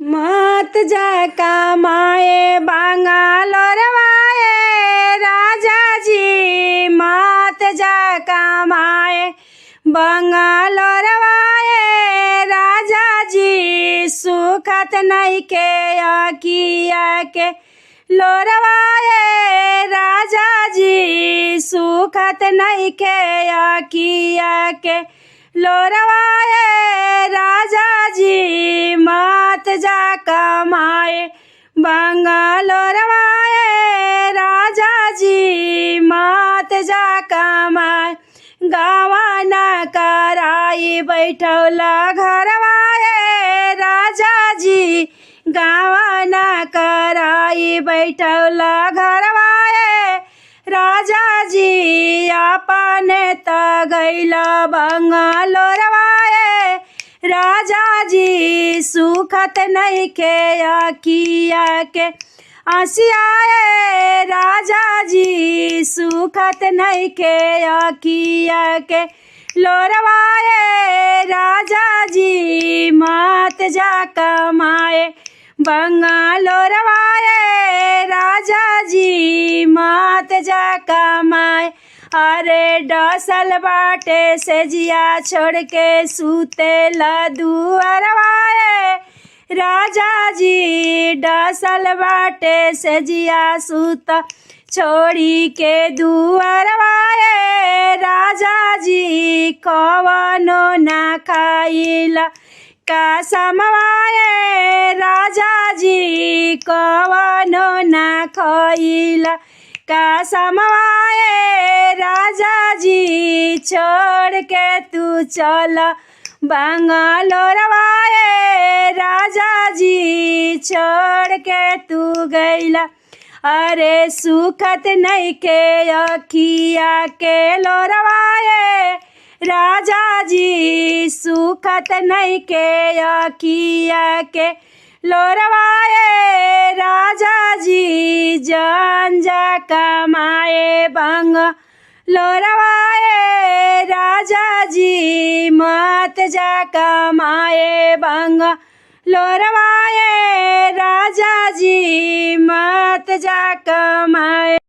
मत जा कमाए बंगालोरवाए राजा जी, मत जा कमाए बंगालोरवाए राजा जी। सुखत नहीं के अकिया के लोरवाए राजा जी, सुखत नहीं के अकिया के लोरवाए राजा जी। मत जा कमाए बंगालोरवाए राजा जी, मत जा कमाए। गावा न कराई बैठौला घरवाए राजा जी, गावा न कराई बैठौला घरवाए राजा जी। अपने त गैला बंगालोरवाए राजा जी, सुखत नहीं के अकिया के आसियाए राजा जी, सुखत नहीं के अकिया के लोरवाए राजा जी। मत जा कमाए बंगालोरवाए राजा जी, मत जा कमाए। अरे डसल बाटे से जिया छोड़ के सूते दुअरवाए राजा जी, डसल बाटे से जिया सूत छोड़ी के दुअरवाए राजा जी। कवनो ना खाइला का समवाए राजा जी, कवनो ना खाइला का समवाए राजा जी। छोड़ के तू चल बंगालोरवाए राजा जी, छोड़ के तू गैला। अरे सुखत नहीं के अखिया के लोरवाए राजा जी, सुखत नहीं के अखिया के लोरवाए राजा जी। जान जा कमाए बंगालोरवाए राजा जी, मत जा कमाए बंगालोरवाए राजा जी, मत जा कमाए।